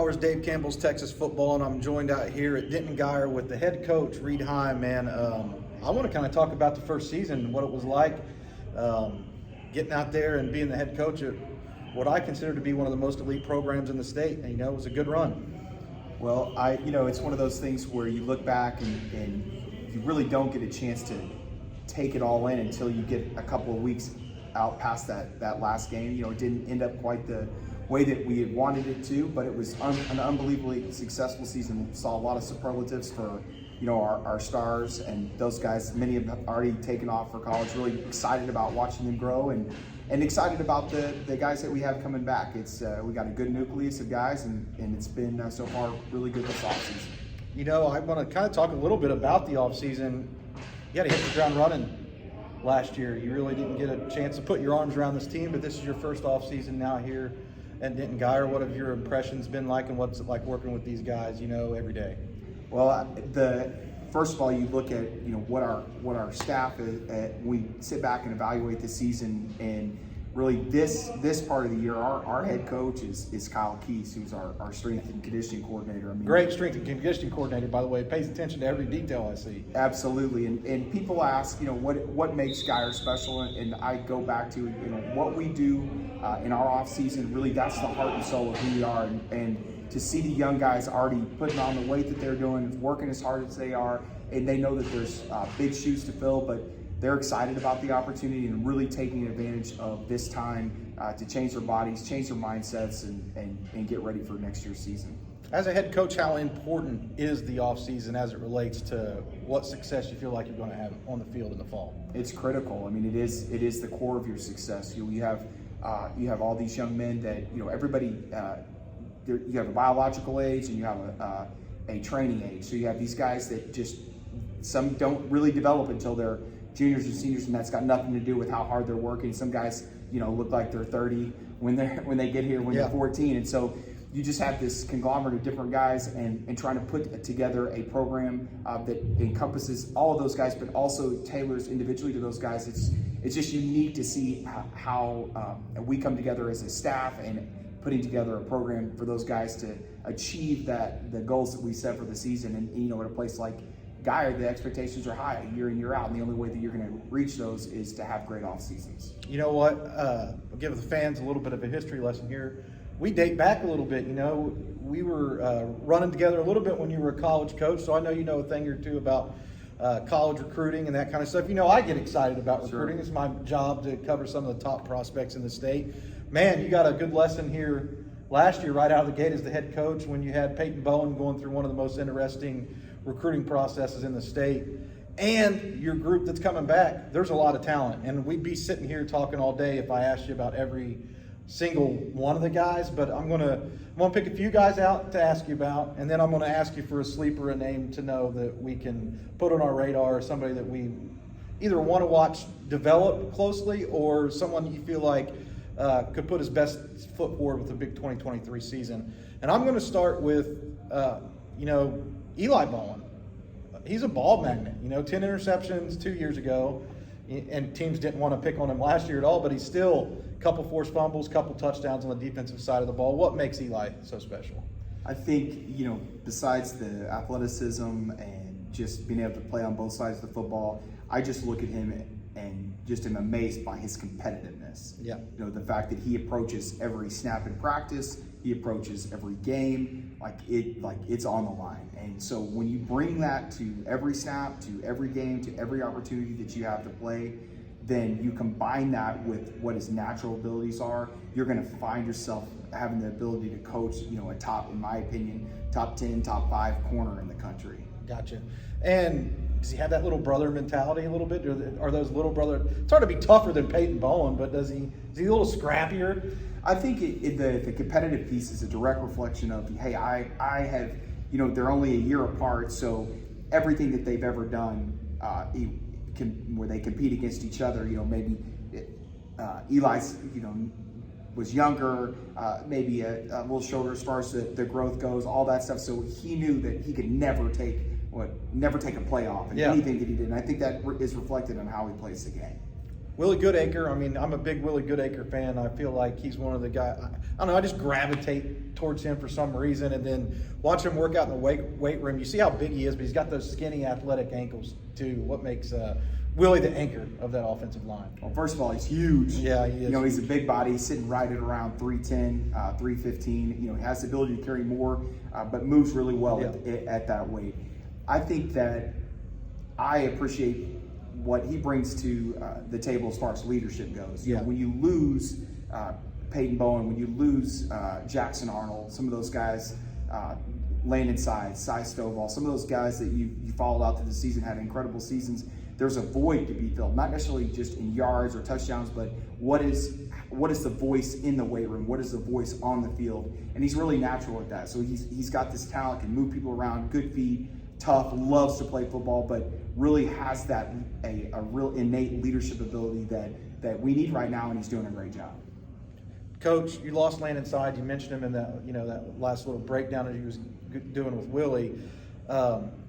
Hours, Dave Campbell's Texas Football, and I'm joined out here at Denton Guyer with the head coach, Heim. Man, I want to kind of talk about the first season, what it was like getting out there and being the head coach at what I consider to be one of the most elite programs in the state. And, it was a good run. Well, it's one of those things where you look back and you really don't get a chance to take it all in until you get a couple of weeks out past that last game. It didn't end up quite the way that we had wanted it to, but it was an unbelievably successful season. We saw a lot of superlatives for our stars, and those guys, many have already taken off for college. Really excited about watching them grow and excited about the guys that we have coming back. We got a good nucleus of guys, and it's been so far really good this offseason. I want to kind of talk a little bit about the offseason. You had to hit the ground running last year. You really didn't get a chance to put your arms around this team, but this is your first offseason now here at Denton Guyer. What have your impressions been like, and what's it like working with these guys, every day? Well, first of all, you look at what our staff is. We sit back and evaluate the season, and really this part of the year, our head coach is Kyle Keese, who's our strength and conditioning coordinator. Great strength and conditioning coordinator, by the way. Pays attention to every detail I see. Absolutely, and people ask, what makes Guyer special, and I go back to what we do in our off season. Really, that's the heart and soul of who we are, and to see the young guys already putting on the weight that they're doing, working as hard as they are, and they know that there's big shoes to fill, but they're excited about the opportunity and really taking advantage of this time to change their bodies, change their mindsets, and get ready for next year's season. As a head coach, how important is the offseason as it relates to what success you feel like you're going to have on the field in the fall? It's critical. I mean, it is the core of your success. You have all these young men that everybody. You have a biological age and you have a training age. So you have these guys that some don't really develop until they're juniors or seniors, and that's got nothing to do with how hard they're working. Some guys, look like they're 30 when they get here when they're 14. And so you just have this conglomerate of different guys and trying to put together a program that encompasses all of those guys, but also tailors individually to those guys. It's just unique to see how we come together as a staff and putting together a program for those guys to achieve the goals that we set for the season. And at a place like Guyer, the expectations are high year in, year out, and the only way that you're going to reach those is to have great off seasons. You know what? I'll give the fans a little bit of a history lesson here. We date back a little bit. We were running together a little bit when you were a college coach, so I know you know a thing or two about college recruiting and that kind of stuff. I get excited about recruiting. It's my job to cover some of the top prospects in the state. Man, you got a good lesson here last year right out of the gate as the head coach when you had Peyton Bowen going through one of the most interesting recruiting processes in the state. And your group that's coming back, there's a lot of talent. And we'd be sitting here talking all day if I asked you about every single one of the guys. But I'm gonna pick a few guys out to ask you about, and then I'm gonna ask you for a sleeper, a name to know that we can put on our radar, or somebody that we either want to watch develop closely or someone you feel like could put his best foot forward with the big 2023 season. And I'm going to start with, Eli Bowen. He's a ball magnet, 10 interceptions 2 years ago, and teams didn't want to pick on him last year at all, but he's still a couple forced fumbles, couple touchdowns on the defensive side of the ball. What makes Eli so special? I think, besides the athleticism and just being able to play on both sides of the football, I just look at him and just am amazed by his competitiveness. Yeah. The fact that he approaches every snap in practice, he approaches every game like it's on the line. And so when you bring that to every snap, to every game, to every opportunity that you have to play, then you combine that with what his natural abilities are, you're going to find yourself having the ability to coach, a top, in my opinion, top 10, top 5 corner in the country. Gotcha. And does he have that little brother mentality a little bit? Are those little brother? It's hard to be tougher than Peyton Bowen, but is he a little scrappier? I think the competitive piece is a direct reflection of, hey, I have, they're only a year apart, so everything that they've ever done, where they compete against each other, maybe Eli's, was younger, maybe a little shorter as far as the growth goes, all that stuff. So he knew that he could never take a playoff in anything that he did. And I think that is reflected on how he plays the game. Willie Goodacre, I mean, I'm a big Willie Goodacre fan. I feel like he's one of the guys, I don't know, I just gravitate towards him for some reason. And then watch him work out in the weight room. You see how big he is, but he's got those skinny athletic ankles too. What makes Willie the anchor of that offensive line? Well, first of all, he's huge. Yeah, he is. You know, he's a big body. He's sitting right at around 310, 315. You know, he has the ability to carry more, but moves really well at that weight. I think that I appreciate what he brings to the table as far as leadership goes. You know, when you lose Peyton Bowen, when you lose Jackson Arnold, some of those guys, Landon Cy Stovall, some of those guys that you followed out through the season had incredible seasons. There's a void to be filled, not necessarily just in yards or touchdowns, but what is the voice in the weight room? What is the voice on the field? And he's really natural at that. So he's got this talent, can move people around, good feet, tough, loves to play football, but really has that a real innate leadership ability that we need right now, and he's doing a great job. Coach, you lost Landon Cy. You mentioned him in that that last little breakdown that he was doing with Willie.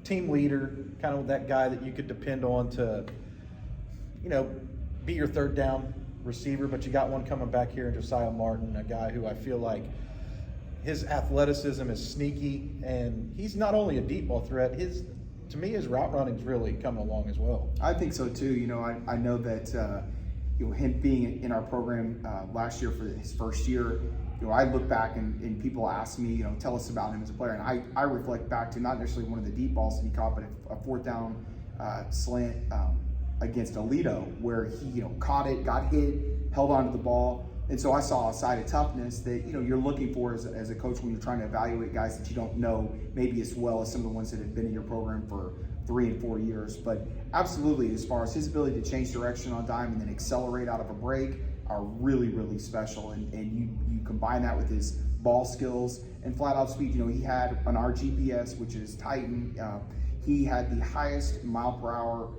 Team leader, kind of that guy that you could depend on to, be your third down receiver. But you got one coming back here in Josiah Martin, a guy who I feel like his athleticism is sneaky, and he's not only a deep ball threat. To me, his route running's really coming along as well. I think so too. I know that him being in our program last year for his first year. I look back and people ask me, tell us about him as a player. And I reflect back to not necessarily one of the deep balls that he caught, but a fourth down slant against Alito where he, caught it, got hit, held onto the ball. And so I saw a side of toughness that, you're looking for as a coach when you're trying to evaluate guys that you don't know maybe as well as some of the ones that have been in your program for 3 and 4 years. But absolutely, as far as his ability to change direction on dime and then accelerate out of a break, are really, really special. And you combine that with his ball skills and flat out speed. He had an RGPS, which is Titan. He had the highest mile per hour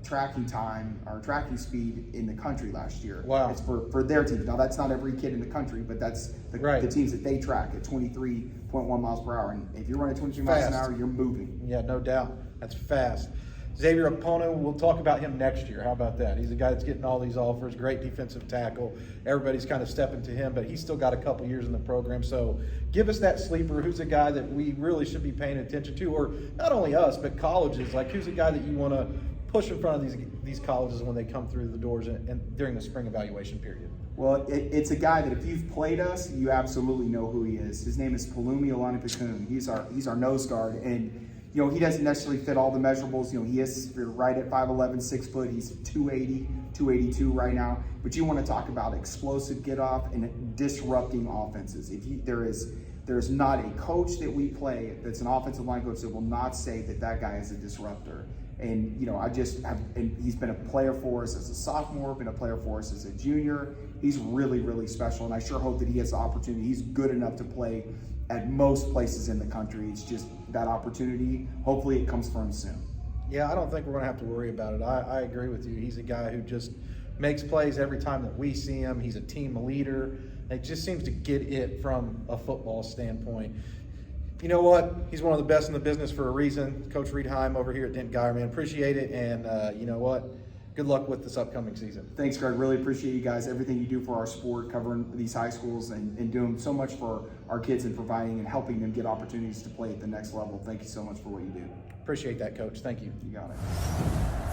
tracking time or tracking speed in the country last year. Wow. It's for their teams. Now, that's not every kid in the country, but that's the teams that they track at 23.1 miles per hour. And if you're running 23 miles an hour, you're moving. Yeah, no doubt. That's fast. Xavier Opono, we'll talk about him next year. How about that? He's a guy that's getting all these offers, great defensive tackle. Everybody's kind of stepping to him, but he's still got a couple years in the program. So give us that sleeper. Who's a guy that we really should be paying attention to, or not only us, but colleges? Like, who's a guy that you want to push in front of these colleges when they come through the doors and during the spring evaluation period? Well, it's a guy that if you've played us, you absolutely know who he is. His name is Pelumi Olanipekun. He's our nose guard, and he doesn't necessarily fit all the measurables. He is right at 5'11", 6 foot. He's 280, 282 right now. But you want to talk about explosive get off and disrupting offenses. There is not a coach that we play that's an offensive line coach that will not say that guy is a disruptor. And and he's been a player for us as a sophomore, been a player for us as a junior. He's really, really special, and I sure hope that he has the opportunity. He's good enough to play at most places in the country. It's just that opportunity. Hopefully it comes for him soon. Yeah, I don't think we're going to have to worry about it. I agree with you. He's a guy who just makes plays every time that we see him. He's a team leader. It just seems to get it from a football standpoint. You know what? He's one of the best in the business for a reason. Coach Reed Heim over here at Denton, man. Appreciate it. And you know what? Good luck with this upcoming season. Thanks, Greg. Really appreciate you guys, everything you do for our sport, covering these high schools and doing so much for our kids and providing and helping them get opportunities to play at the next level. Thank you so much for what you do. Appreciate that, Coach. Thank you. You got it.